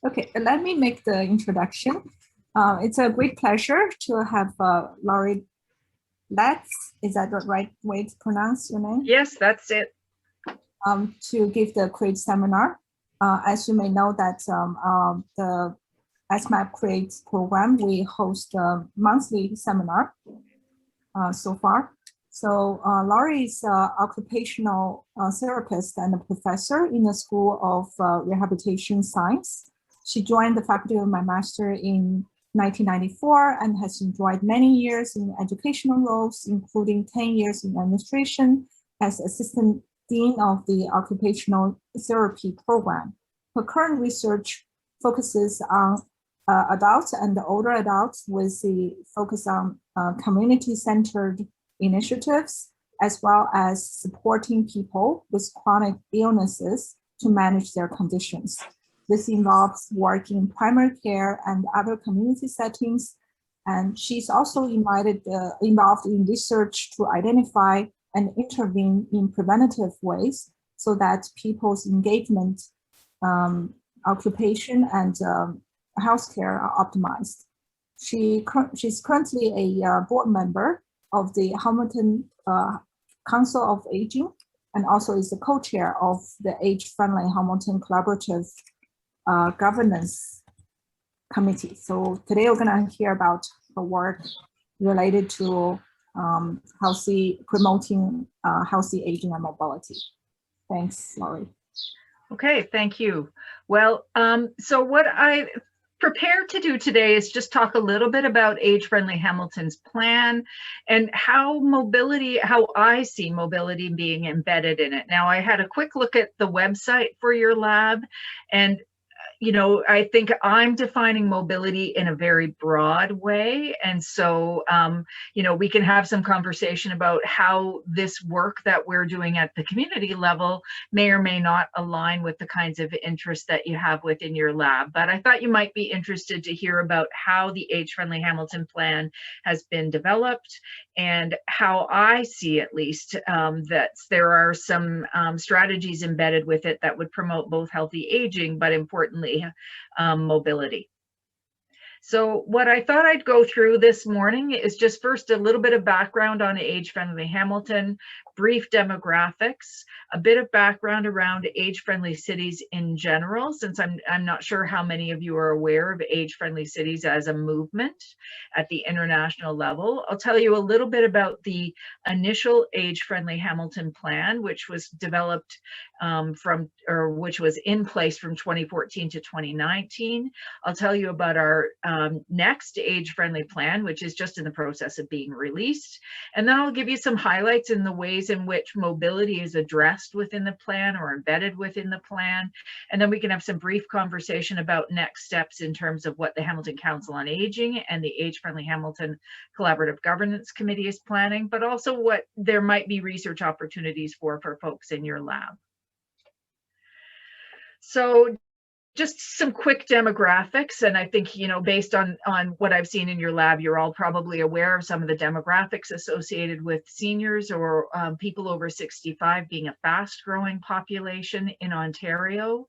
Okay, let me make the introduction. It's a great pleasure to have Laurie Letts, is that the right way to pronounce your name? Yes, that's it. To give the CREATE seminar. As you may know that the sMAP CREATE program, we host a monthly seminar so far. So Laurie is an occupational therapist and a professor in the School of Rehabilitation Science. She joined the faculty of my master in 1994 and has enjoyed many years in educational roles, including 10 years in administration as assistant dean of the occupational therapy program. Her current research focuses on adults and older adults with the focus on community-centered initiatives, as well as supporting people with chronic illnesses to manage their conditions. This involves work in primary care and other community settings. And she's also involved in research to identify and intervene in preventative ways so that people's engagement, occupation, and healthcare are optimized. She's currently a board member of the Hamilton Council of Aging, and also is the co-chair of the Age-Friendly Hamilton Collaborative Governance Committee. So today we're going to hear about her work related to promoting healthy aging and mobility. Thanks, Laurie. Okay, thank you. Well, so what I prepared to do today is just talk a little bit about Age-Friendly Hamilton's plan and how I see mobility being embedded in it. Now, I had a quick look at the website for your lab, and I think I'm defining mobility in a very broad way. And so, we can have some conversation about how this work that we're doing at the community level may or may not align with the kinds of interests that you have within your lab. But I thought you might be interested to hear about how the Age-Friendly Hamilton plan has been developed and how I see, at least, that there are some strategies embedded with it that would promote both healthy aging, but importantly, mobility. So what I thought I'd go through this morning is just first a little bit of background on Age-Friendly Hamilton, brief demographics, a bit of background around age-friendly cities in general, since I'm not sure how many of you are aware of age-friendly cities as a movement at the international level. I'll tell you a little bit about the initial Age-Friendly Hamilton plan, which was developed which was in place from 2014 to 2019. I'll tell you about our next age-friendly plan, which is just in the process of being released. And then I'll give you some highlights in the ways in which mobility is addressed within the plan or embedded within the plan. And then we can have some brief conversation about next steps in terms of what the Hamilton Council on Aging and the Age-Friendly Hamilton Collaborative Governance Committee is planning, but also what there might be research opportunities for folks in your lab. So just some quick demographics, and I think, based on what I've seen in your lab, you're all probably aware of some of the demographics associated with seniors or people over 65 being a fast-growing population in Ontario.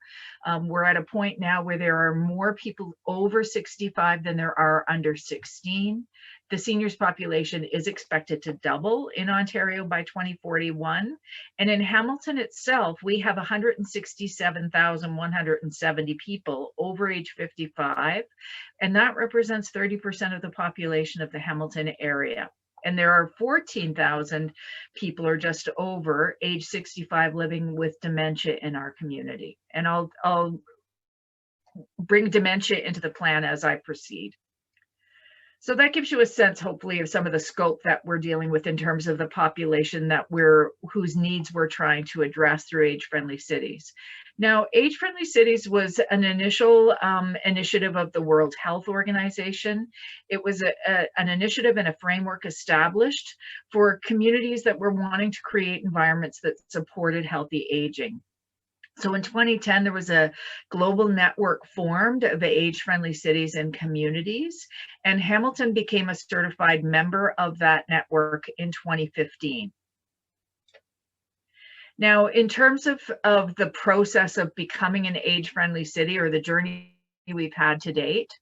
We're at a point now where there are more people over 65 than there are under 16. The seniors population is expected to double in Ontario by 2041. And in Hamilton itself, we have 167,170 people over age 55, and that represents 30% of the population of the Hamilton area. And there are 14,000 people or just over age 65 living with dementia in our community. And I'll bring dementia into the plan as I proceed. So that gives you a sense, hopefully, of some of the scope that we're dealing with in terms of the population whose needs we're trying to address through Age-Friendly Cities. Now, Age-Friendly Cities was an initial initiative of the World Health Organization. It was an initiative and a framework established for communities that were wanting to create environments that supported healthy aging. So in 2010, there was a global network formed of age-friendly cities and communities, and Hamilton became a certified member of that network in 2015. Now, in terms of the process of becoming an age-friendly city or the journey we've had to date.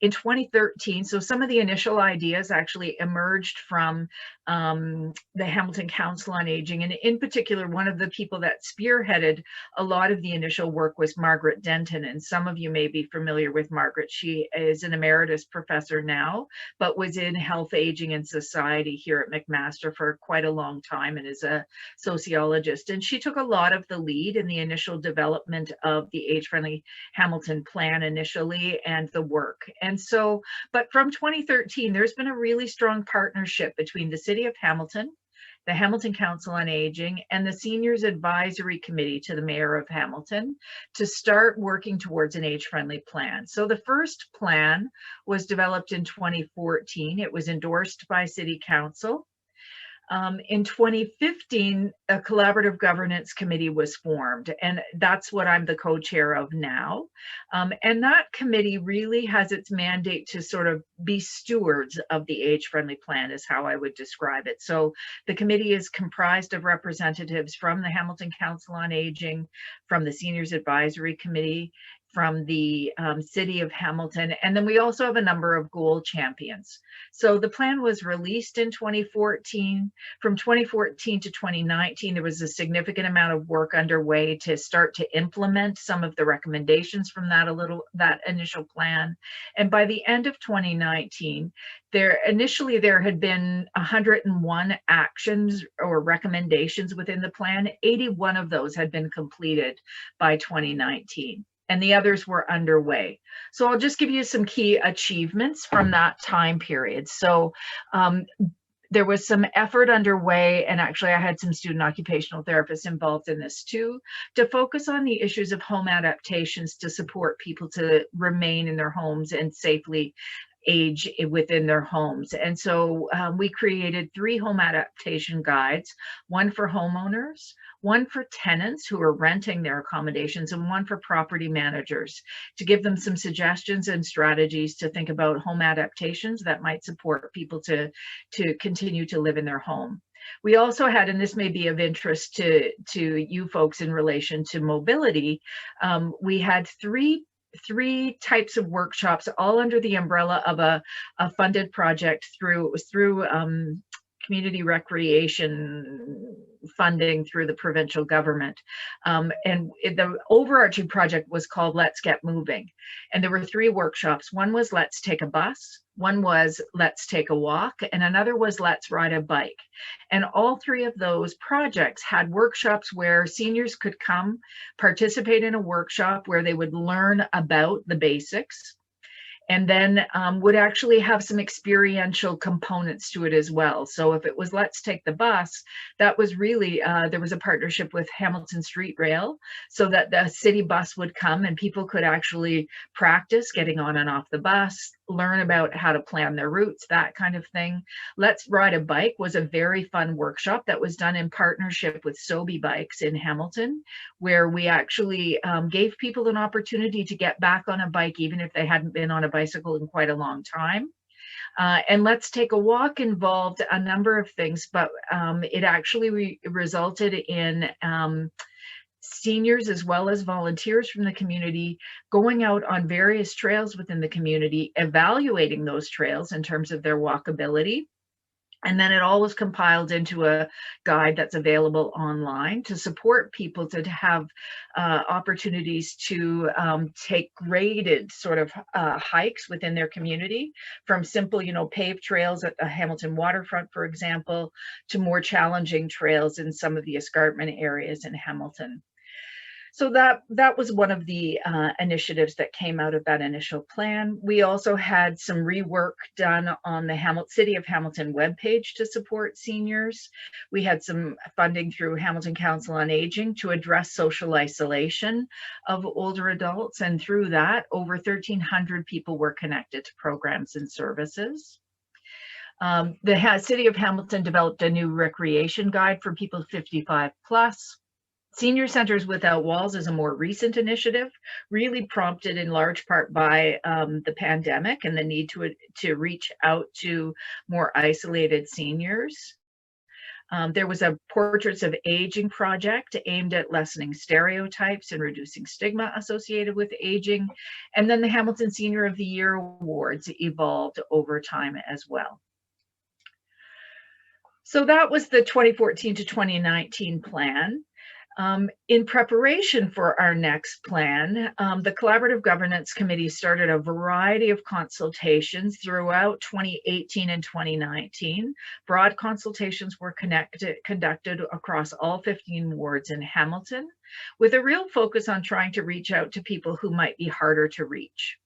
In 2013, so some of the initial ideas actually emerged from the Hamilton Council on Aging, and in particular, one of the people that spearheaded a lot of the initial work was Margaret Denton, and some of you may be familiar with Margaret. She is an emeritus professor now, but was in health, aging, and society here at McMaster for quite a long time and is a sociologist. And she took a lot of the lead in the initial development of the age-friendly Hamilton plan initially and the work. And so, but from 2013, there's been a really strong partnership between the City of Hamilton, the Hamilton Council on Aging, and the Seniors Advisory Committee to the Mayor of Hamilton to start working towards an age-friendly plan. So the first plan was developed in 2014. It was endorsed by City Council. In 2015, a collaborative governance committee was formed, and that's what I'm the co-chair of now. And that committee really has its mandate to sort of be stewards of the age-friendly plan, is how I would describe it. So the committee is comprised of representatives from the Hamilton Council on Aging, from the Seniors Advisory Committee, from the City of Hamilton, and then we also have a number of goal champions. So the plan was released in 2014. From 2014 to 2019, there was a significant amount of work underway to start to implement some of the recommendations from that initial plan. And by the end of 2019, there had been 101 actions or recommendations within the plan. 81 of those had been completed by 2019. And the others were underway. So I'll just give you some key achievements from that time period. So there was some effort underway, and actually I had some student occupational therapists involved in this too, to focus on the issues of home adaptations to support people to remain in their homes and safely age within their homes. And so we created 3 home adaptation guides, one for homeowners, one for tenants who are renting their accommodations, and one for property managers, to give them some suggestions and strategies to think about home adaptations that might support people to continue to live in their home. We also had, and this may be of interest to you folks in relation to mobility, we had three types of workshops, all under the umbrella of a funded project through community recreation funding through the provincial government. And the overarching project was called Let's Get Moving. And there were 3 workshops. One was Let's Take a Bus, one was Let's Take a Walk, and another was Let's Ride a Bike. And all 3 of those projects had workshops where seniors could come participate in a workshop where they would learn about the basics, and then would actually have some experiential components to it as well. So if it was Let's Take the Bus, that was really, there was a partnership with Hamilton Street Rail, so that the city bus would come and people could actually practice getting on and off the bus, learn about how to plan their routes, that kind of thing. Let's Ride a Bike was a very fun workshop that was done in partnership with Sobe Bikes in Hamilton, where we actually gave people an opportunity to get back on a bike, even if they hadn't been on a bicycle in quite a long time. And Let's Take a Walk involved a number of things, but it actually resulted in seniors as well as volunteers from the community going out on various trails within the community, evaluating those trails in terms of their walkability. And then it all was compiled into a guide that's available online to support people to have opportunities to take graded sort of hikes within their community, from simple, paved trails at the Hamilton waterfront, for example, to more challenging trails in some of the escarpment areas in Hamilton. So that was one of the initiatives that came out of that initial plan. We also had some rework done on the City of Hamilton webpage to support seniors. We had some funding through Hamilton Council on Aging to address social isolation of older adults. And through that, over 1,300 people were connected to programs and services. The City of Hamilton developed a new recreation guide for people 55 plus. Senior Centers Without Walls is a more recent initiative, really prompted in large part by the pandemic and the need to reach out to more isolated seniors. There was a Portraits of Aging project aimed at lessening stereotypes and reducing stigma associated with aging. And then the Hamilton Senior of the Year Awards evolved over time as well. So that was the 2014 to 2019 plan. In preparation for our next plan, the Collaborative Governance Committee started a variety of consultations throughout 2018 and 2019. Broad consultations were conducted across all 15 wards in Hamilton, with a real focus on trying to reach out to people who might be harder to reach.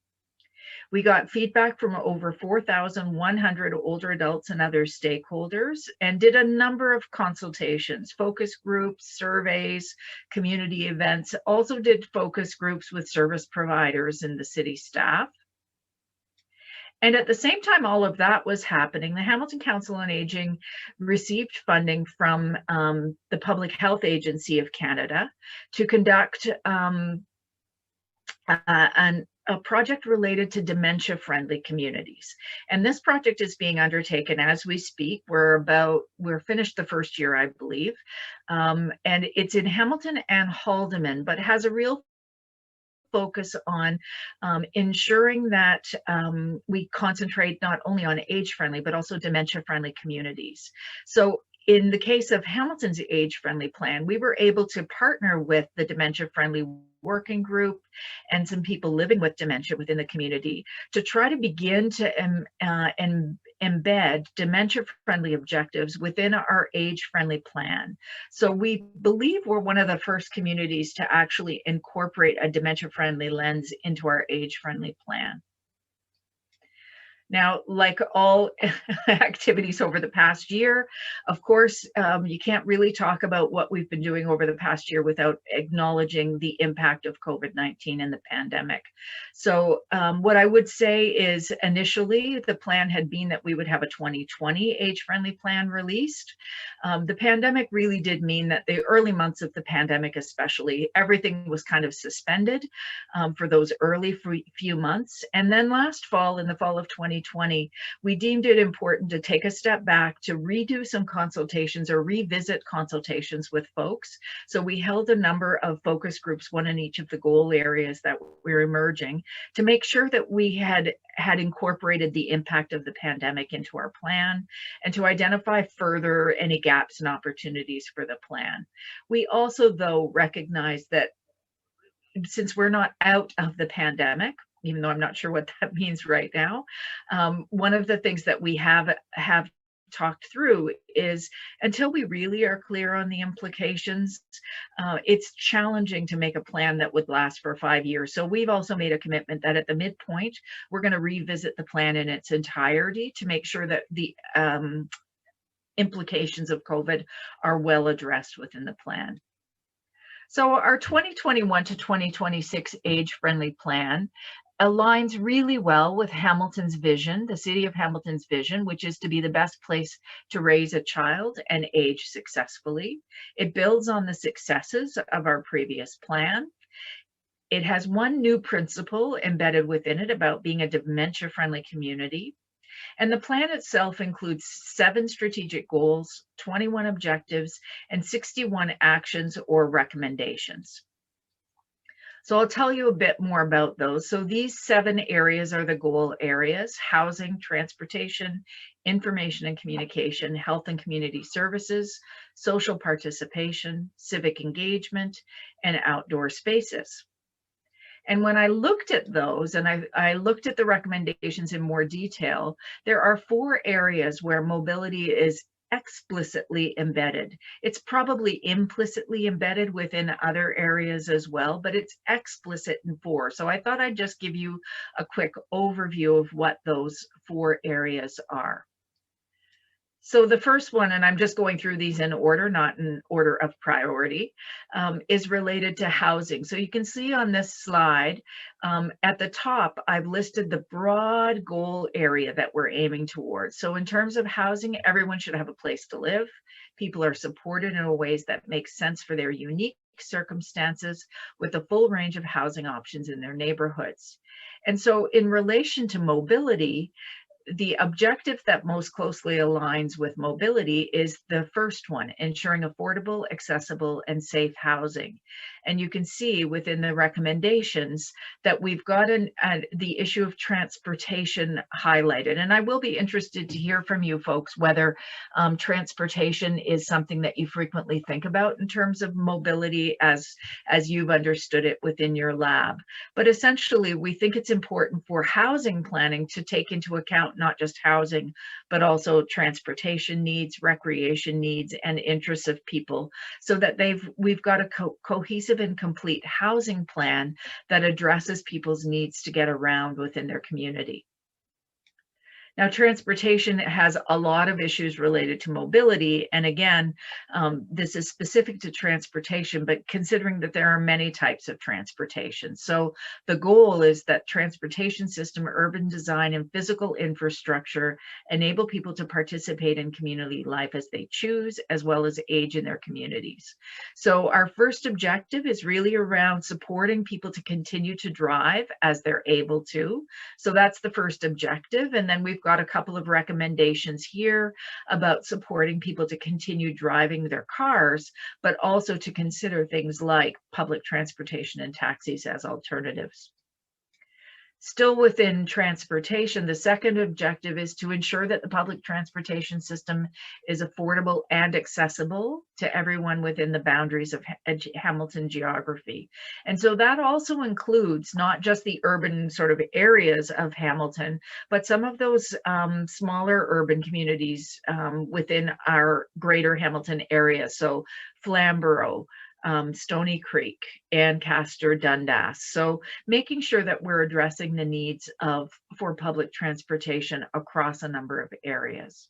We got feedback from over 4,100 older adults and other stakeholders, and did a number of consultations, focus groups, surveys, community events, also did focus groups with service providers and the city staff. And at the same time all of that was happening, the Hamilton Council on Aging received funding from the Public Health Agency of Canada to conduct a project related to dementia-friendly communities. And this project is being undertaken as we speak. We're finished the first year, I believe. And it's in Hamilton and Haldimand, but has a real focus on ensuring that we concentrate not only on age-friendly, but also dementia-friendly communities. So in the case of Hamilton's age-friendly plan, we were able to partner with the dementia-friendly working group and some people living with dementia within the community to try to begin to embed dementia-friendly objectives within our age-friendly plan. So we believe we're one of the first communities to actually incorporate a dementia-friendly lens into our age-friendly plan. Now, like all activities over the past year, of course, you can't really talk about what we've been doing over the past year without acknowledging the impact of COVID-19 and the pandemic. So what I would say is initially the plan had been that we would have a 2020 age-friendly plan released. The pandemic really did mean that the early months of the pandemic especially, everything was kind of suspended for those early few months. And then last fall, in the fall of 2020, we deemed it important to take a step back to redo some consultations or revisit consultations with folks. So we held a number of focus groups, one in each of the goal areas that we're emerging, to make sure that we had incorporated the impact of the pandemic into our plan and to identify further any gaps and opportunities for the plan. We also, though, recognize that since we're not out of the pandemic, even though I'm not sure what that means right now, one of the things that we have talked through is until we really are clear on the implications, it's challenging to make a plan that would last for 5 years. So we've also made a commitment that at the midpoint, we're going to revisit the plan in its entirety to make sure that the implications of COVID are well addressed within the plan. So our 2021 to 2026 age-friendly plan aligns really well with Hamilton's vision, the City of Hamilton's vision, which is to be the best place to raise a child and age successfully. It builds on the successes of our previous plan. It has one new principle embedded within it about being a dementia-friendly community. And the plan itself includes 7 strategic goals, 21 objectives, and 61 actions or recommendations. So I'll tell you a bit more about those. So these 7 areas are the goal areas: housing, transportation, information and communication, health and community services, social participation, civic engagement, and outdoor spaces. And when I looked at those and I looked at the recommendations in more detail, there are 4 areas where mobility is explicitly embedded. It's probably implicitly embedded within other areas as well, but it's explicit in 4. So I thought I'd just give you a quick overview of what those 4 areas are. So the first one, and I'm just going through these in order, not in order of priority, is related to housing. So you can see on this slide, at the top, I've listed the broad goal area that we're aiming towards. So in terms of housing, everyone should have a place to live. People are supported in ways that make sense for their unique circumstances, with a full range of housing options in their neighborhoods. And so in relation to mobility, the objective that most closely aligns with mobility is the first one, ensuring affordable, accessible, and safe housing. And you can see within the recommendations that we've got the issue of transportation highlighted. And I will be interested to hear from you folks whether transportation is something that you frequently think about in terms of mobility as you've understood it within your lab. But essentially, we think it's important for housing planning to take into account not just housing, but also transportation needs, recreation needs, and interests of people, so that we've got a cohesive and complete housing plan that addresses people's needs to get around within their community. Now, transportation has a lot of issues related to mobility. And again, this is specific to transportation, but considering that there are many types of transportation. So the goal is that transportation system, urban design, and physical infrastructure enable people to participate in community life as they choose, as well as age in their communities. So our first objective is really around supporting people to continue to drive as they're able to. So that's the first objective. And then we've got a couple of recommendations here about supporting people to continue driving their cars, but also to consider things like public transportation and taxis as alternatives. Still within transportation, the second objective is to ensure that the public transportation system is affordable and accessible to everyone within the boundaries of Hamilton geography. And so that also includes not just the urban sort of areas of Hamilton, but some of those smaller urban communities within our greater Hamilton area. So Flamborough, Stony Creek, Ancaster, Dundas. So making sure that we're addressing the needs for public transportation across a number of areas.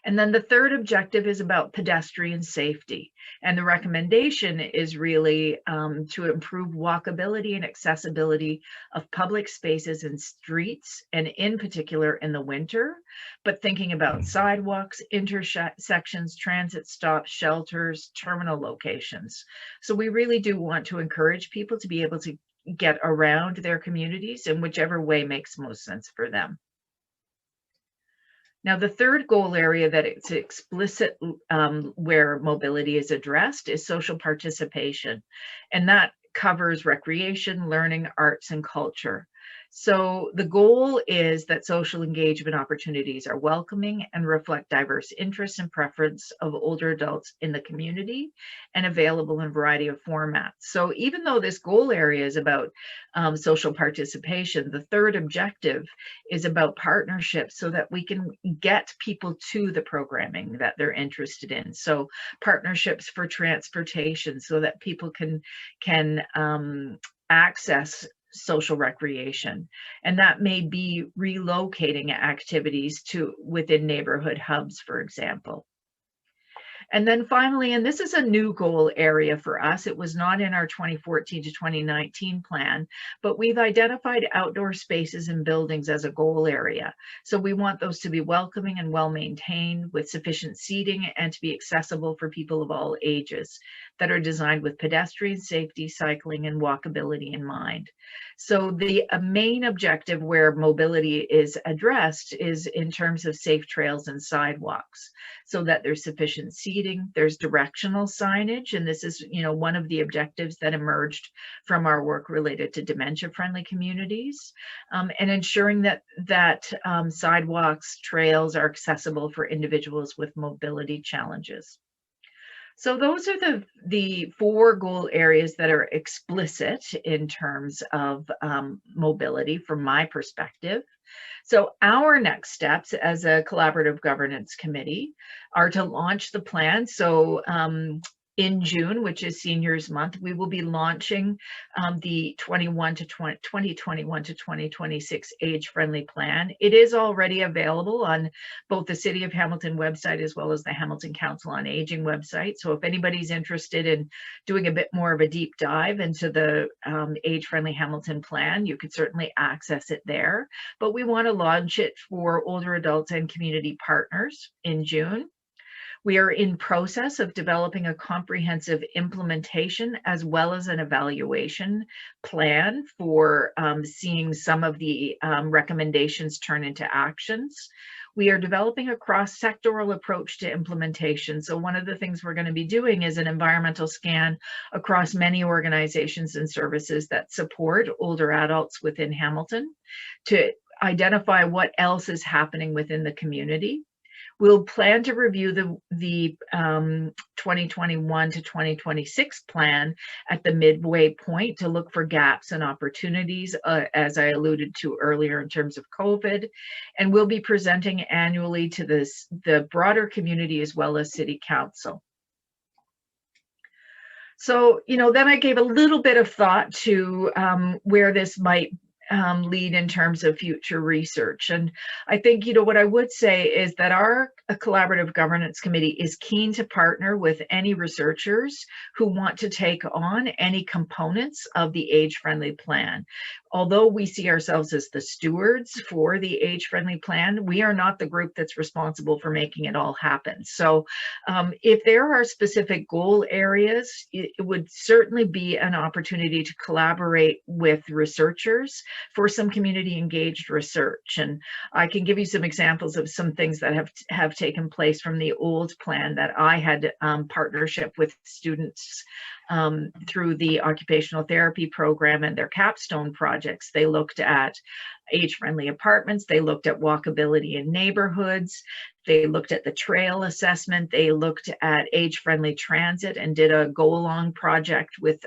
And then the third objective is about pedestrian safety. And the recommendation is really to improve walkability and accessibility of public spaces and streets, and in particular in the winter, but thinking about sidewalks, intersections, transit stops, shelters, terminal locations. So we really do want to encourage people to be able to get around their communities in whichever way makes most sense for them. Now, the third goal area that it's explicit where mobility is addressed is social participation, and that covers recreation, learning, arts, and culture. So the goal is that social engagement opportunities are welcoming and reflect diverse interests and preference of older adults in the community and available in a variety of formats. So even though this goal area is about social participation, the third objective is about partnerships so that we can get people to the programming that they're interested in. So partnerships for transportation so that people can access social recreation, and that may be relocating activities to within neighborhood hubs, for example. And then finally, and this is a new goal area for us, it was not in our 2014 to 2019 plan, but we've identified outdoor spaces and buildings as a goal area. So we want those to be welcoming and well maintained with sufficient seating and to be accessible for people of all ages, that are designed with pedestrian safety, cycling, and walkability in mind. So the main objective where mobility is addressed is in terms of safe trails and sidewalks, so that there's sufficient seating, there's directional signage, and this is, one of the objectives that emerged from our work related to dementia-friendly communities, and ensuring that sidewalks, trails are accessible for individuals with mobility challenges. So those are the four goal areas that are explicit in terms of mobility from my perspective. So our next steps as a collaborative governance committee are to launch the plan. So in June, which is Seniors Month, we will be launching the 2021 to 2026 age-friendly plan. It is already available on both the City of Hamilton website as well as the Hamilton Council on Aging website. So if anybody's interested in doing a bit more of a deep dive into the age-friendly Hamilton plan, you could certainly access it there. But we want to launch it for older adults and community partners in June. We are in process of developing a comprehensive implementation as well as an evaluation plan for seeing some of the recommendations turn into actions. We are developing a cross-sectoral approach to implementation. So one of the things we're going to be doing is an environmental scan across many organizations and services that support older adults within Hamilton to identify what else is happening within the community. We'll plan to review the 2021 to 2026 plan at the midway point to look for gaps and opportunities, as I alluded to earlier in terms of COVID. And we'll be presenting annually to the broader community as well as City Council. So, then I gave a little bit of thought to where this might lead in terms of future research. And I think, what I would say is that our collaborative governance committee is keen to partner with any researchers who want to take on any components of the age-friendly plan. Although we see ourselves as the stewards for the age-friendly plan, we are not the group that's responsible for making it all happen. So if there are specific goal areas, it would certainly be an opportunity to collaborate with researchers for some community engaged research. And I can give you some examples of some things that have taken place from the old plan that I had partnership with students through the occupational therapy program and their capstone projects. They looked at age-friendly apartments, they looked at walkability in neighborhoods, they looked at the trail assessment, they looked at age-friendly transit and did a go-along project with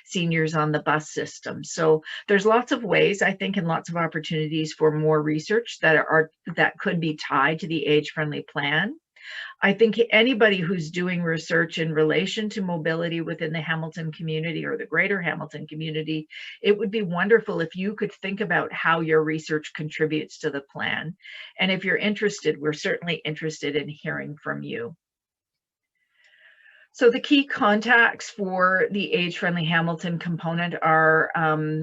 seniors on the bus system. So there's lots of ways, I think, and lots of opportunities for more research that could be tied to the age-friendly plan. I think anybody who's doing research in relation to mobility within the Hamilton community or the greater Hamilton community, it would be wonderful if you could think about how your research contributes to the plan. And if you're interested, we're certainly interested in hearing from you. So the key contacts for the Age-Friendly Hamilton component are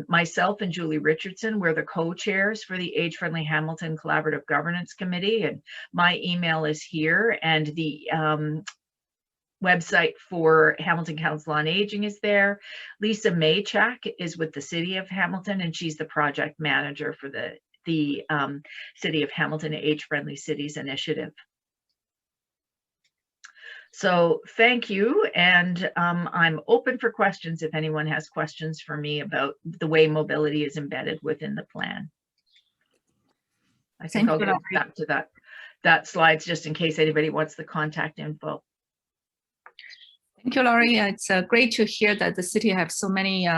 myself and Julie Richardson. We're the co-chairs for the Age-Friendly Hamilton Collaborative Governance Committee, and my email is here, and the website for Hamilton Council on Aging is there. Lisa Maychak is with the City of Hamilton, and she's the project manager for the City of Hamilton Age-Friendly Cities Initiative. So thank you, and I'm open for questions if anyone has questions for me about the way mobility is embedded within the plan. I think I'll go back to that slides just in case anybody wants the contact info. Thank you, Laurie. It's great to hear that the city has so many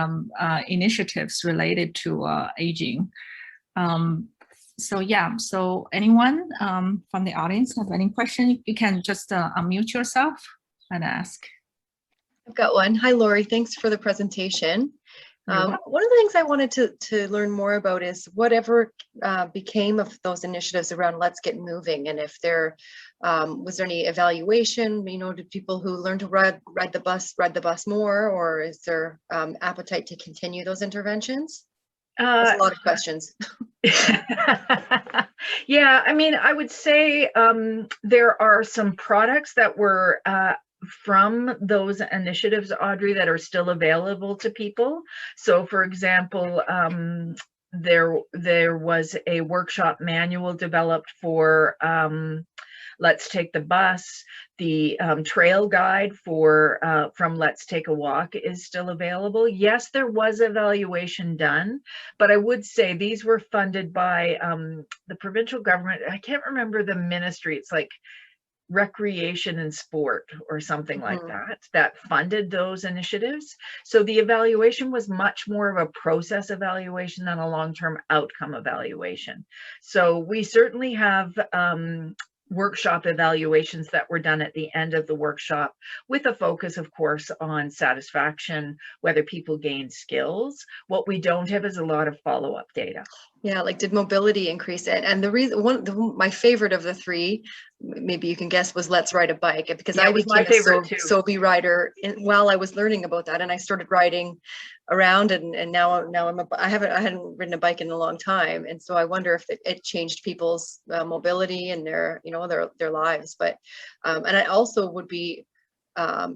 initiatives related to aging. So yeah, so anyone from the audience have any question, you can just unmute yourself and ask. I've got one. Hi, Laurie. Thanks for the presentation. One of the things I wanted to learn more about is whatever became of those initiatives around Let's Get Moving, and if there was there any evaluation, did people who learn to ride the bus more, or is there appetite to continue those interventions? That's a lot of questions. Yeah, I mean, I would say there are some products that were from those initiatives, Audrey, that are still available to people. So for example, there was a workshop manual developed for Let's Take the Bus. The trail guide for from Let's Take a Walk is still available. Yes, there was evaluation done, but I would say these were funded by the provincial government. I can't remember the ministry. It's like Recreation and Sport or something like that funded those initiatives. So the evaluation was much more of a process evaluation than a long-term outcome evaluation. So we certainly have workshop evaluations that were done at the end of the workshop with a focus, of course, on satisfaction, whether people gain skills. What we don't have is a lot of follow-up data. Yeah, like did mobility increase? And the reason, my favorite of the three, maybe you can guess, was Let's Ride a Bike, because Yeah, I it was my became a favorite too. SoBi rider while I was learning about that, and I started riding around, and now I hadn't ridden a bike in a long time, and so I wonder if it changed people's mobility and their their lives. But and I also would be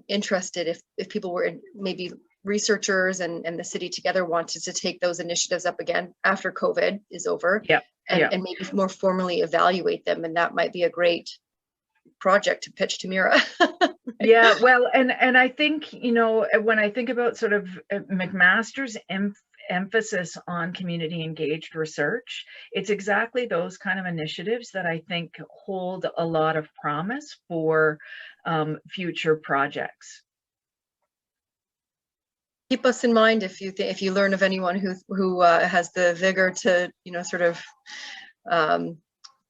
interested if people were maybe researchers and the city together wanted to take those initiatives up again after COVID is over, and maybe more formally evaluate them, and that might be a great project to pitch to Mira. Yeah, well, and I think, you know, when I think about sort of McMaster's emphasis on community engaged research, it's exactly those kind of initiatives that I think hold a lot of promise for future projects. Keep us in mind if you learn of anyone who has the vigor to sort of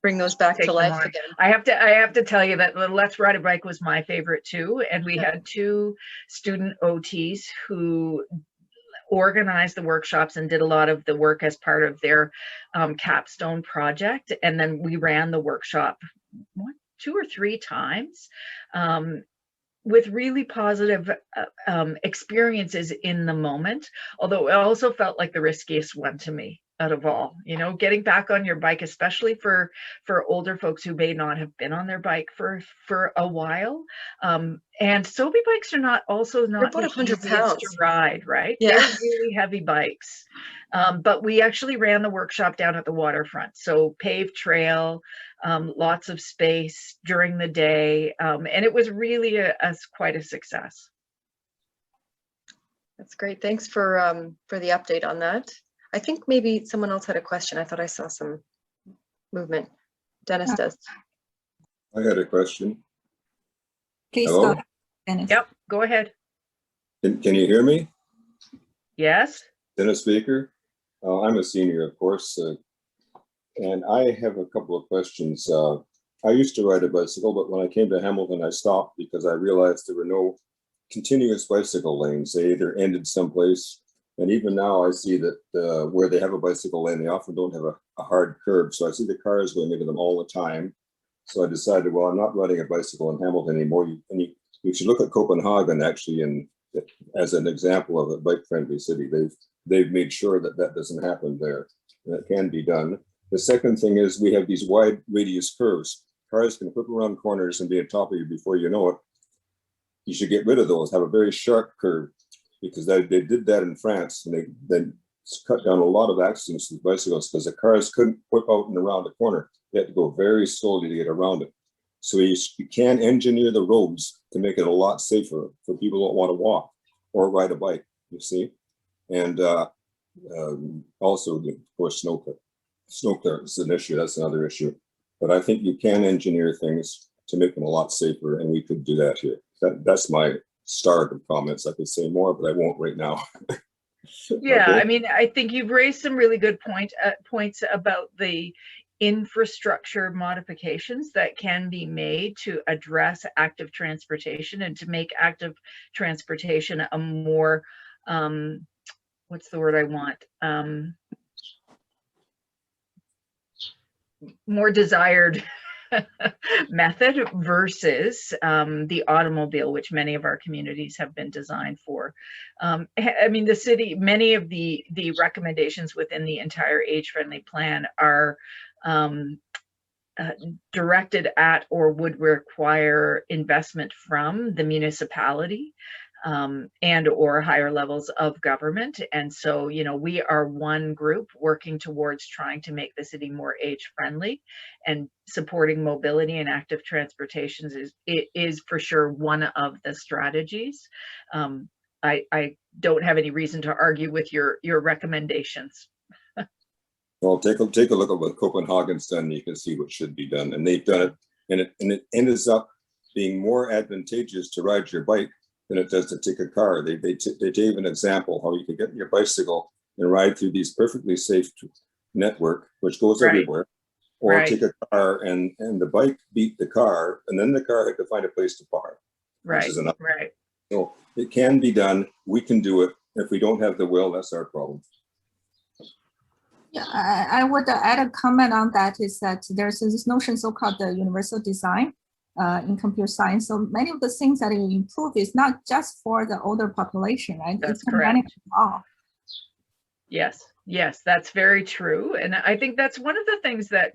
bring those back to life again. I have to tell you that the Let's Ride a Bike was my favorite too, and we had two student OTs who organized the workshops and did a lot of the work as part of their capstone project, and then we ran the workshop 2 or 3 times with really positive experiences in the moment, although it also felt like the riskiest one to me out of all. You know, getting back on your bike, especially for older folks who may not have been on their bike for a while. And SoBi bikes are not They're about the 100 easiest pounds to ride, right? Yeah. They're really heavy bikes. But we actually ran the workshop down at the waterfront, so paved trail, lots of space during the day, and it was really quite a success. That's great. Thanks for the update on that. I think maybe someone else had a question. I thought I saw some movement. Dennis does. I had a question. Please Hello? go ahead, Dennis. Yep, go ahead. Can you hear me? Yes. Dennis Baker. I'm a senior, of course, and I have a couple of questions. I used to ride a bicycle, but when I came to Hamilton, I stopped because I realized there were no continuous bicycle lanes. They either ended someplace, and even now I see that where they have a bicycle lane, they often don't have a hard curb. So I see the cars going into them all the time. So I decided, well, I'm not riding a bicycle in Hamilton anymore. You should look at Copenhagen, actually, as an example of a bike-friendly city. They've made sure that that doesn't happen there. That can be done. The second thing is we have these wide radius curves. Cars can whip around corners and be on top of you before you know it. You should get rid of those, have a very sharp curve, because they did that in France, and they cut down a lot of accidents with bicycles because the cars couldn't whip out and around the corner. They had to go very slowly to get around it. So you can engineer the roads to make it a lot safer for people who don't want to walk or ride a bike, you see. And also, of course, snow clear is an issue. That's another issue. But I think you can engineer things to make them a lot safer, and we could do that here. That's my start of comments. I could say more, but I won't right now. Yeah, Okay. I mean, I think you've raised some really good points about the infrastructure modifications that can be made to address active transportation and to make active transportation a more, what's the word I want? More desired method versus the automobile, which many of our communities have been designed for. I mean, the city, many of the recommendations within the entire age-friendly plan are directed at or would require investment from the municipality and or higher levels of government. And so, you know, we are one group working towards trying to make the city more age friendly, and supporting mobility and active transportations is for sure one of the strategies. I don't have any reason to argue with your recommendations. Well, take a look at what Copenhagen's done. You can see what should be done, and they've done it, and it ends up being more advantageous to ride your bike than it does to take a car. They gave an example how you can get your bicycle and ride through these perfectly safe network, which goes everywhere, or take a car and the bike beat the car, and then the car had to find a place to park. Right. So it can be done. We can do it. If we don't have the will, that's our problem. Yeah, I would add a comment on that is that there's this notion so-called the universal design in computer science. So many of the things that you improve is not just for the older population, right? That's It's correct. all. Yes, yes, that's very true. And I think that's one of the things that,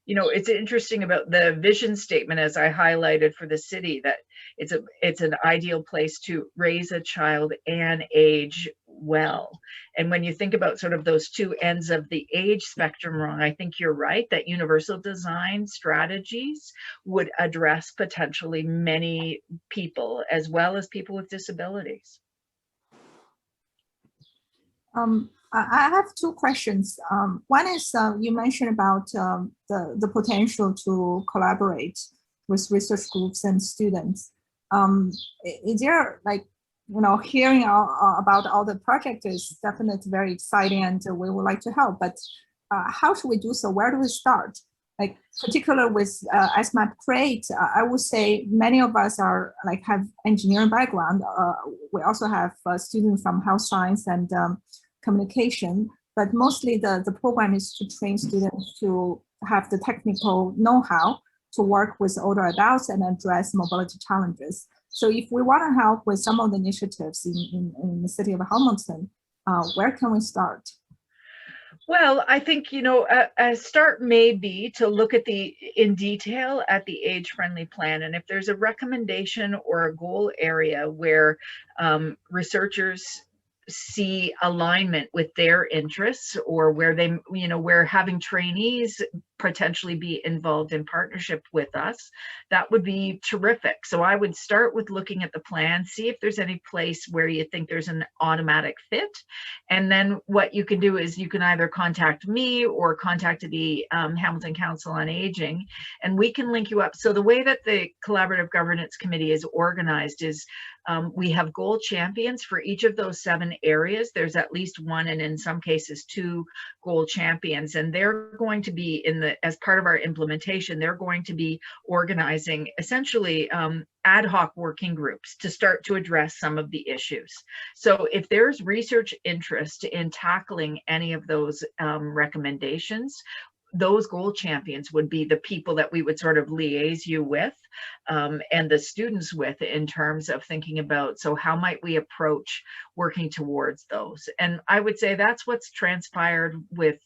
you know, it's interesting about the vision statement, as I highlighted for the city, that it's an ideal place to raise a child and age well. And when you think about sort of those two ends of the age spectrum wrong, I think you're right that universal design strategies would address potentially many people as well as people with disabilities. I have two questions. One is you mentioned about the potential to collaborate with research groups and students. Is there like, you know, hearing about all the projects is definitely very exciting and we would like to help, but how should we do so? Where do we start? Like particular with sMAP Create, I would say many of us are like have engineering background. We also have students from health science and communication, but mostly the program is to train students to have the technical know-how to work with older adults and address mobility challenges. So if we want to help with some of the initiatives in the city of Hamilton, where can we start? Well, I think, you know, a start may be to look at in detail at the age-friendly plan. And if there's a recommendation or a goal area where researchers see alignment with their interests, or where they, you know, where having trainees potentially be involved in partnership with us, that would be terrific. So I would start with looking at the plan, see if there's any place where you think there's an automatic fit. And then what you can do is you can either contact me or contact the Hamilton Council on Aging, and we can link you up. So the way that the Collaborative Governance Committee is organized is we have goal champions for each of those 7 areas. There's at least 1, and in some cases 2 goal champions, and they're going to be as part of our implementation, they're going to be organizing essentially ad hoc working groups to start to address some of the issues. So if there's research interest in tackling any of those recommendations, those goal champions would be the people that we would sort of liaise you with and the students with in terms of thinking about, so how might we approach working towards those? And I would say that's what's transpired with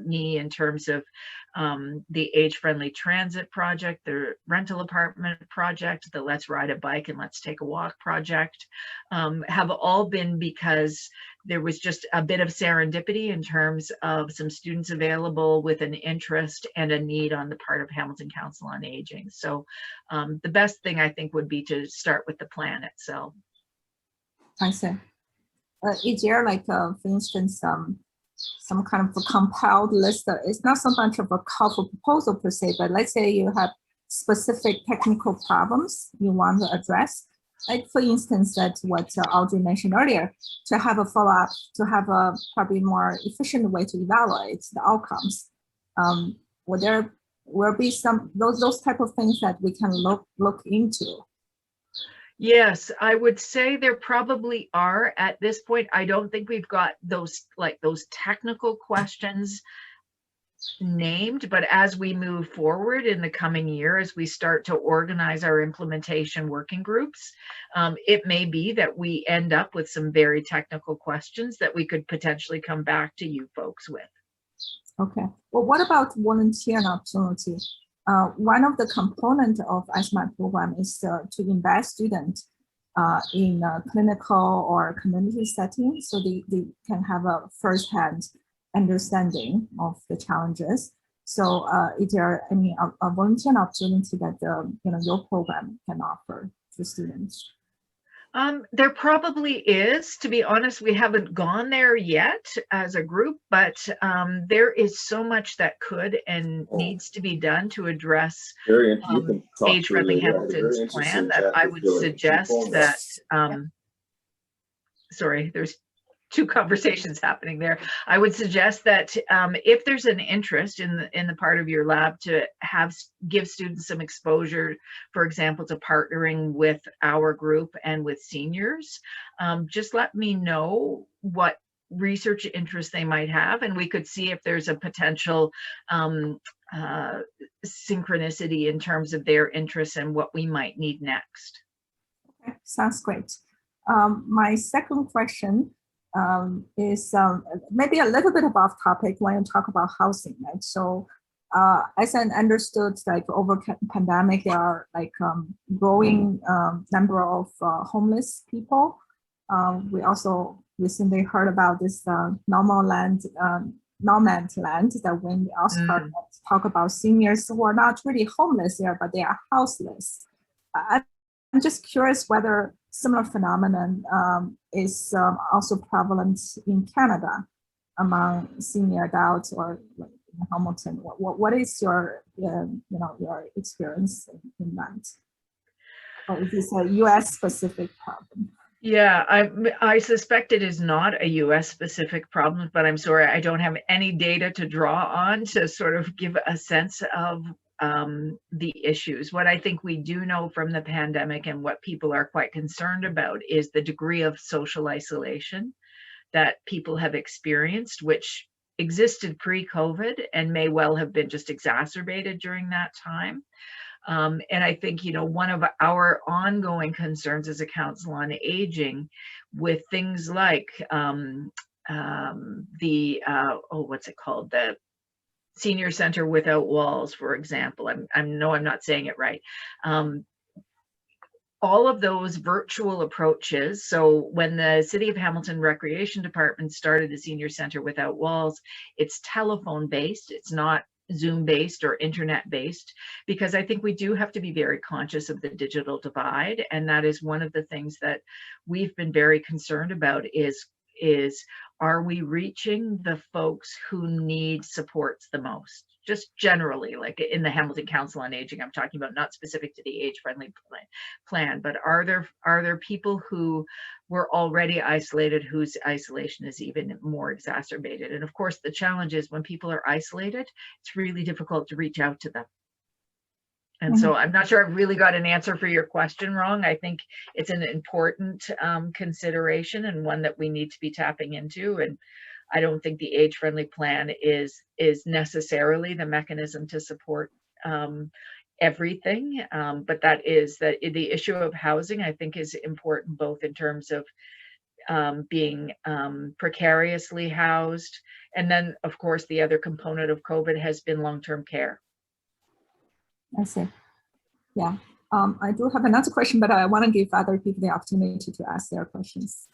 me in terms of the age-friendly transit project, the rental apartment project, the Let's Ride a Bike and Let's Take a Walk project, have all been because there was just a bit of serendipity in terms of some students available with an interest and a need on the part of Hamilton Council on Aging. So the best thing I think would be to start with the plan itself. I see. Is there like, for instance, some kind of a compiled list? It's not so much of a call for proposal per se, but let's say you have specific technical problems you want to address. Like for instance, that's what Audrey mentioned earlier, to have a follow-up, to have a probably more efficient way to evaluate the outcomes. Will be some those type of things that we can look into? Yes, I would say there probably are at this point. I don't think we've got those technical questions named, but as we move forward in the coming year, as we start to organize our implementation working groups, it may be that we end up with some very technical questions that we could potentially come back to you folks with. Okay. Well, what about volunteer opportunity? One of the components of sMAP program is to embed students in a clinical or community setting, so they can have a firsthand understanding of the challenges. So is there any volunteer opportunity that your program can offer to students? There probably is. To be honest, we haven't gone there yet as a group, but there is so much that could and needs to be done to address age-friendly Hamilton's plan that I would suggest that, sorry, there's 2 conversations happening there. I would suggest that if there's an interest in the part of your lab to give students some exposure, for example, to partnering with our group and with seniors, just let me know what research interest they might have, and we could see if there's a potential synchronicity in terms of their interests and what we might need next. Okay, sounds great. My second question is maybe a little bit off topic when you talk about housing, right? So as I understood, like over pandemic, there are like growing number of homeless people. We also recently heard about this no man's land, that when we also talk about seniors who are not really homeless there, but they are houseless. I'm just curious whether similar phenomenon is also prevalent in Canada among senior adults or like in Hamilton. What is your your experience in that? Or is this a U.S. specific problem? Yeah, I suspect it is not a US specific problem, but I'm sorry, I don't have any data to draw on to sort of give a sense of the issues. What I think we do know from the pandemic and what people are quite concerned about is the degree of social isolation that people have experienced, which existed pre-COVID and may well have been just exacerbated during that time. And I think, one of our ongoing concerns as a council on aging with things like what's it called? The Senior Center Without Walls, for example. I know I'm not saying it right. All of those virtual approaches. So when the City of Hamilton Recreation Department started the Senior Center Without Walls, it's telephone based. It's not Zoom based or internet based, because I think we do have to be very conscious of the digital divide. And that is one of the things that we've been very concerned about is are we reaching the folks who need supports the most? Just generally, like in the Hamilton Council on Aging, I'm talking about, not specific to the age-friendly plan, but are there people who were already isolated whose isolation is even more exacerbated? And of course, the challenge is when people are isolated, it's really difficult to reach out to them. And so I'm not sure I've really got an answer for your question wrong. I think it's an important consideration and one that we need to be tapping into. And I don't think the age-friendly plan is necessarily the mechanism to support everything, but that the issue of housing, I think, is important both in terms of being precariously housed, and then of course the other component of COVID has been long-term care. I see. Yeah, I do have another question, but I want to give other people the opportunity to ask their questions.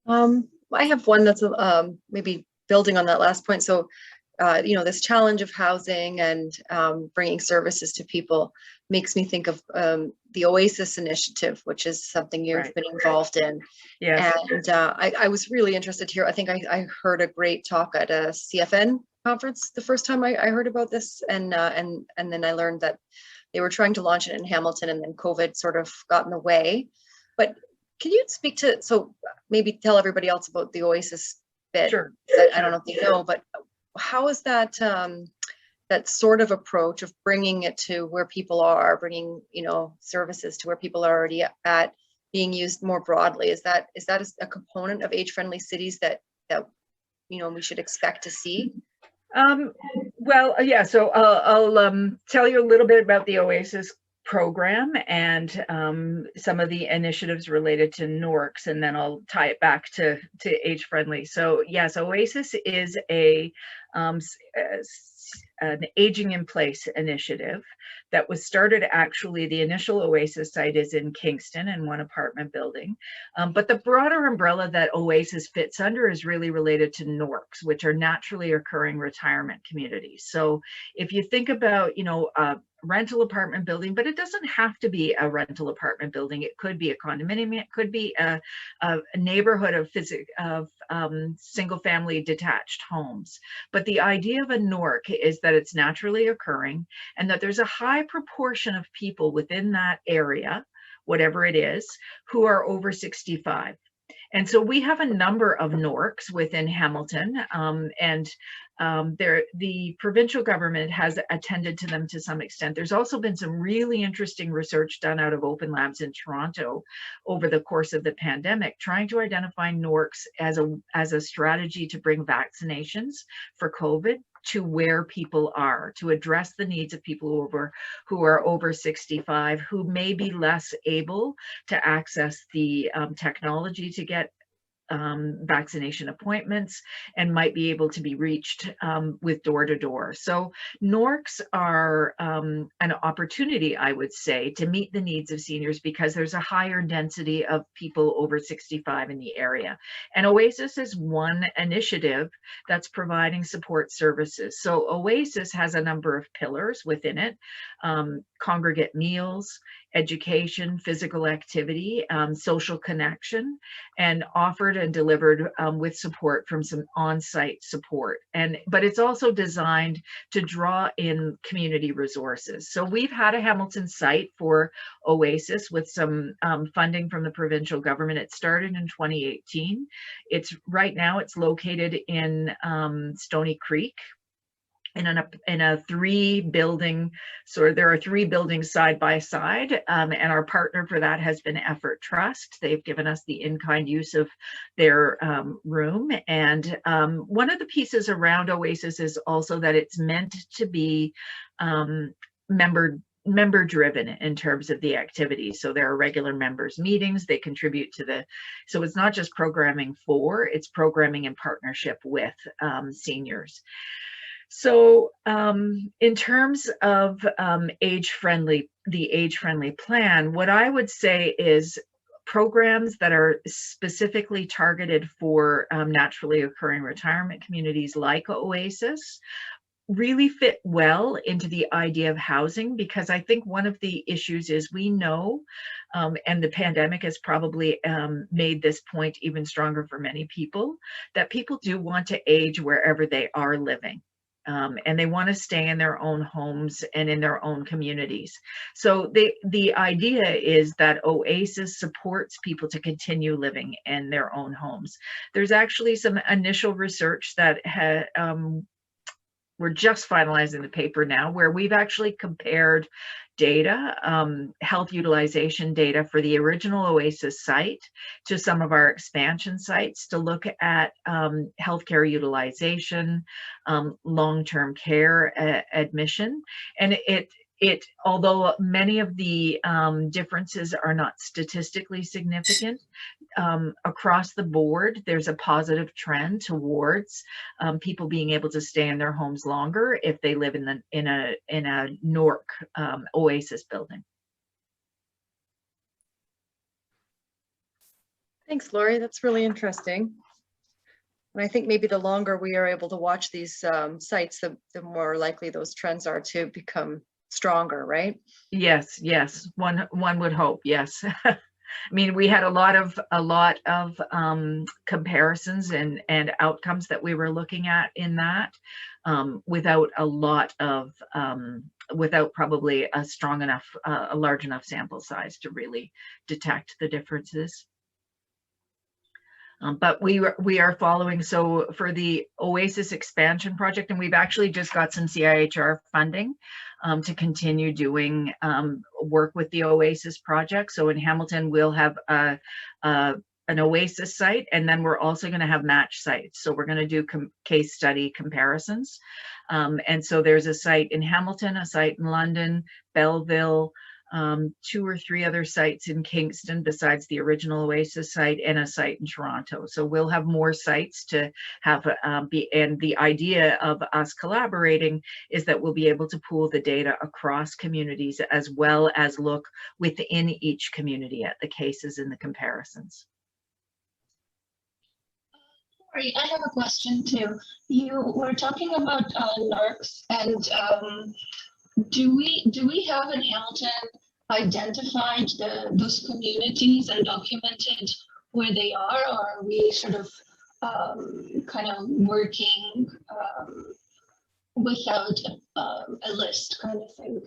I have one that's maybe building on that last point. So, this challenge of housing and bringing services to people makes me think of the Oasis initiative, which is something you've been involved in. Yes. And I was really interested here. I think I heard a great talk at a CFN conference the first time I heard about this, and then I learned that they were trying to launch it in Hamilton, and then COVID sort of got in the way. But can you speak to, so maybe tell everybody else about the Oasis bit? Sure. I don't know if they know, but how is that that sort of approach of bringing it to where people are, bringing services to where people are already at, being used more broadly? Is that a component of age-friendly cities that we should expect to see? Well, yeah, so I'll tell you a little bit about the Oasis program and some of the initiatives related to NORCs, and then I'll tie it back to age friendly. So yes, Oasis is an aging in place initiative that was started. Actually, the initial Oasis site is in Kingston in one apartment building, but the broader umbrella that Oasis fits under is really related to NORCs, which are naturally occurring retirement communities. So if you think about rental apartment building, but it doesn't have to be a rental apartment building. It could be a condominium. It could be a neighborhood of single family detached homes. But the idea of a NORC is that it's naturally occurring and that there's a high proportion of people within that area, whatever it is, who are over 65. And so we have a number of NORCs within Hamilton, the provincial government has attended to them to some extent. There's also been some really interesting research done out of Open Labs in Toronto over the course of the pandemic, trying to identify NORCs as a strategy to bring vaccinations for COVID to where people are, to address the needs of people who are over 65, who may be less able to access the technology to get vaccination appointments and might be able to be reached with door-to-door. So NORCs are an opportunity, I would say, to meet the needs of seniors because there's a higher density of people over 65 in the area. And OASIS is one initiative that's providing support services. So OASIS has a number of pillars within it: congregate meals, education, physical activity, social connection, and offered and delivered with support from some on-site support. But it's also designed to draw in community resources. So we've had a Hamilton site for OASIS with some funding from the provincial government. It started in 2018. Right now it's located in Stony Creek, in a 3-building, so there are 3 buildings side by side, and our partner for that has been Effort Trust. They've given us the in-kind use of their room, and one of the pieces around OASIS is also that it's meant to be member driven in terms of the activities. So there are regular members meetings, they contribute to so it's not just programming it's programming in partnership with seniors. So in terms of the age-friendly plan, what I would say is programs that are specifically targeted for naturally occurring retirement communities like OASIS really fit well into the idea of housing, because I think one of the issues is we know, and the pandemic has probably made this point even stronger for many people, that people do want to age wherever they are living. And they want to stay in their own homes and in their own communities. So the idea is that OASIS supports people to continue living in their own homes. There's actually some initial research that we're just finalizing the paper now, where we've actually compared data, health utilization data for the original OASIS site to some of our expansion sites to look at healthcare utilization, long-term care admission. And although many of the differences are not statistically significant, across the board, there's a positive trend towards people being able to stay in their homes longer if they live in a NORC OASIS building. Thanks, Lori. That's really interesting. And I think maybe the longer we are able to watch these sites, the more likely those trends are to become stronger, right? Yes, one would hope, yes. I mean, we had a lot of comparisons and outcomes that we were looking at in that, without probably a large enough sample size to really detect the differences. But we are following, so for the OASIS expansion project, and we've actually just got some CIHR funding to continue doing work with the OASIS project. So in Hamilton, we'll have an OASIS site, and then we're also going to have match sites. So we're going to do case study comparisons. And so there's a site in Hamilton, a site in London, Belleville, 2 or 3 other sites in Kingston besides the original OASIS site, and a site in Toronto. So we'll have more sites to have and the idea of us collaborating is that we'll be able to pool the data across communities as well as look within each community at the cases and the comparisons. Sorry, I have a question too. You were talking about NARCs, and do we have in Hamilton identified those communities and documented where they are, or are we sort of kind of working without a list kind of thing?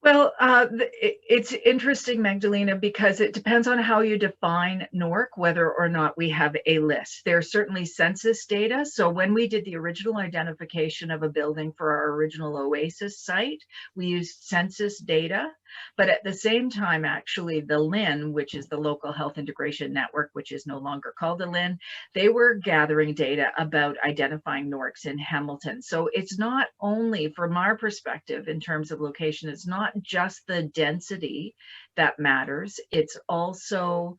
Well, it's interesting, Magdalena, because it depends on how you define NORC, whether or not we have a list. There's certainly census data. So when we did the original identification of a building for our original Oasis site, we used census data. But at the same time, actually, the LIN, which is the Local Health Integration Network, which is no longer called the LIN, they were gathering data about identifying NORCs in Hamilton. So it's not only, from our perspective, in terms of location, it's not just the density that matters. It's also,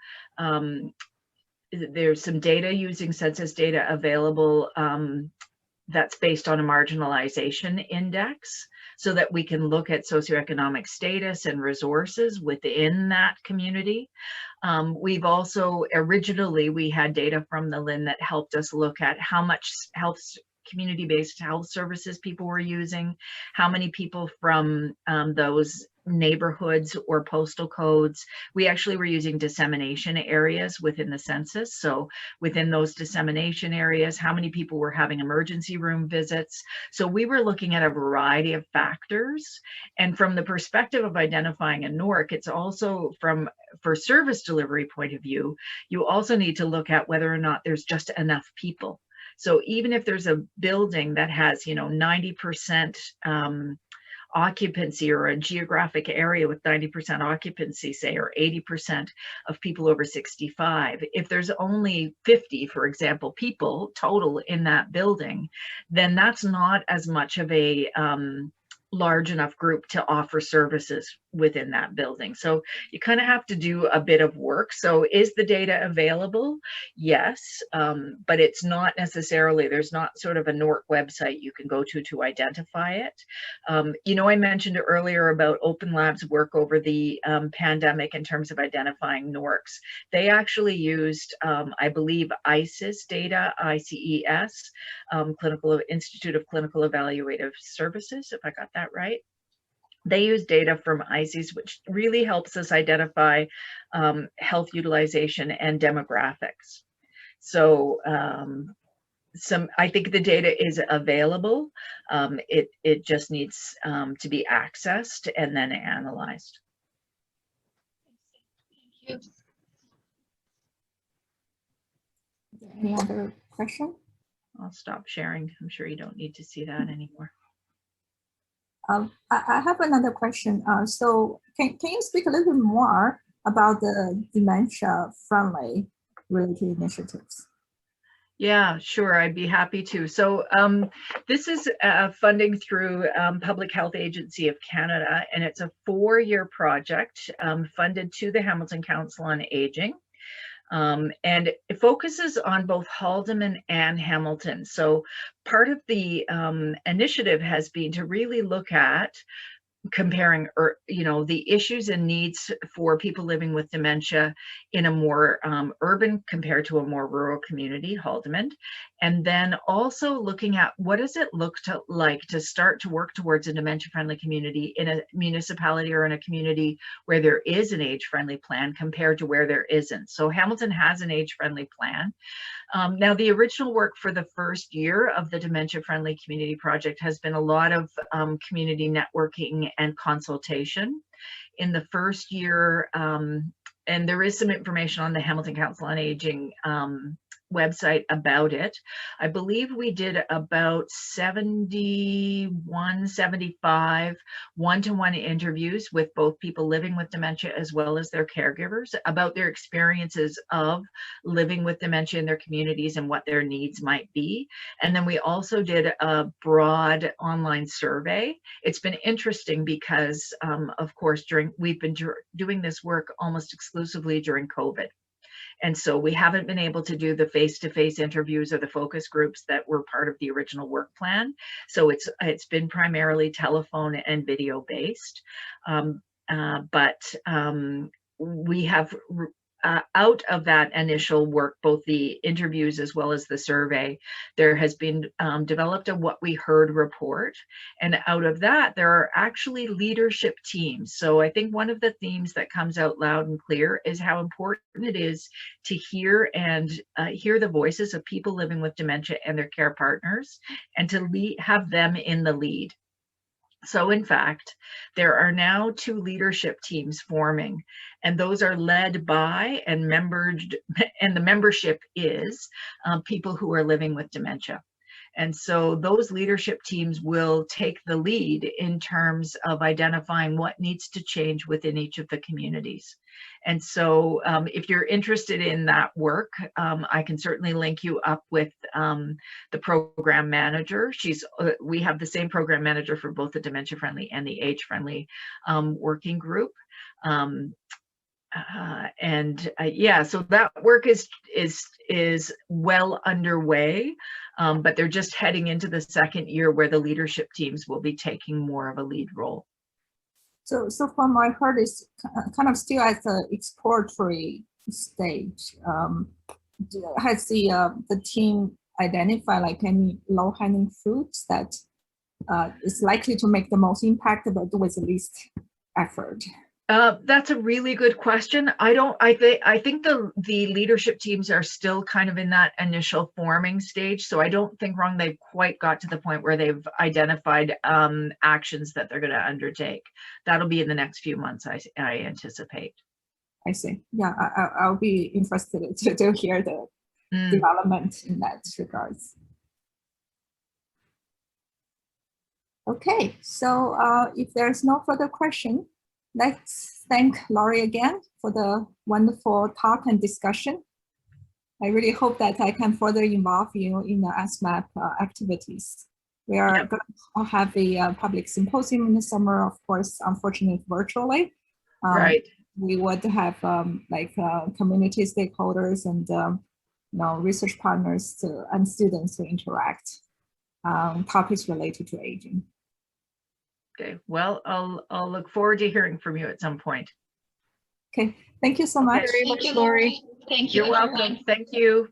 there's some data using census data available that's based on a marginalization index, so that we can look at socioeconomic status and resources within that community. We've also, originally, we had data from the LIN that helped us look at how much community-based health services people were using, how many people from those neighborhoods or postal codes. We actually were using dissemination areas within the census. So within those dissemination areas, how many people were having emergency room visits. So we were looking at a variety of factors. And from the perspective of identifying a NORC, it's also for service delivery point of view, you also need to look at whether or not there's just enough people. So even if there's a building that has, 90% occupancy, or a geographic area with 90% occupancy, say, or 80% of people over 65, if there's only 50, for example, people total in that building, then that's not as much of a large enough group to offer services within that building. So you kind of have to do a bit of work. So is the data available? Yes, but it's not necessarily, there's not sort of a NORC website you can go to identify it. I mentioned earlier about Open Labs' work over the pandemic in terms of identifying NORCs. They actually used, I believe, ICES data, ICES, Institute of Clinical Evaluative Services, if I got that right. They use data from ICES, which really helps us identify health utilization and demographics. So I think the data is available. It just needs to be accessed and then analyzed. Thank you. Any other question? I'll stop sharing. I'm sure you don't need to see that anymore. I have another question. So can you speak a little bit more about the dementia-friendly related initiatives? Yeah, sure, I'd be happy to. So this is funding through Public Health Agency of Canada, and it's a 4-year project funded to the Hamilton Council on Aging. And it focuses on both Haldimand and Hamilton. So part of the initiative has been to really look at comparing, the issues and needs for people living with dementia in a more urban compared to a more rural community, Haldimand, and then also looking at what does it look like to start to work towards a dementia-friendly community in a municipality or in a community where there is an age-friendly plan compared to where there isn't. So Hamilton has an age-friendly plan. Now, the original work for the first year of the Dementia Friendly Community Project has been a lot of community networking and consultation. In the first year, and there is some information on the Hamilton Council on Aging website about it. I believe we did about 75 one-to-one interviews with both people living with dementia as well as their caregivers about their experiences of living with dementia in their communities and what their needs might be. And then we also did a broad online survey. It's been interesting because, of course, we've been doing this work almost exclusively during COVID. And so we haven't been able to do the face-to-face interviews or the focus groups that were part of the original work plan. So it's been primarily telephone and video based. But we have out of that initial work, both the interviews as well as the survey, there has been developed a What We Heard report. And out of that, there are actually leadership teams. So I think one of the themes that comes out loud and clear is how important it is to hear the voices of people living with dementia and their care partners, and to have them in the lead. So in fact, there are now 2 leadership teams forming, and those are led by and the membership is people who are living with dementia. And so those leadership teams will take the lead in terms of identifying what needs to change within each of the communities. And so if you're interested in that work, I can certainly link you up with the program manager. We have the same program manager for both the dementia friendly and the age friendly working group. Yeah, so that work is well underway, but they're just heading into the 2nd year where the leadership teams will be taking more of a lead role. So from what I heard, it's kind of still at the exploratory stage. Has the team identified like any low-hanging fruits that is likely to make the most impact, but with the least effort? That's a really good question. I think the leadership teams are still kind of in that initial forming stage. So I don't think they've quite got to the point where they've identified actions that they're going to undertake. That'll be in the next few months, I anticipate. I see. Yeah, I'll be interested to hear the development in that regards. Okay, so if there's no further question, let's thank Laurie again for the wonderful talk and discussion. I really hope that I can further involve you in the sMAP activities. We are going to have a public symposium in the summer, of course, unfortunately virtually. Right. We would have community stakeholders and research partners and students to interact on topics related to aging. Okay, well, I'll look forward to hearing from you at some point. Okay, thank you so much. Thank you, Laurie. Thank you. You're welcome. Thank you.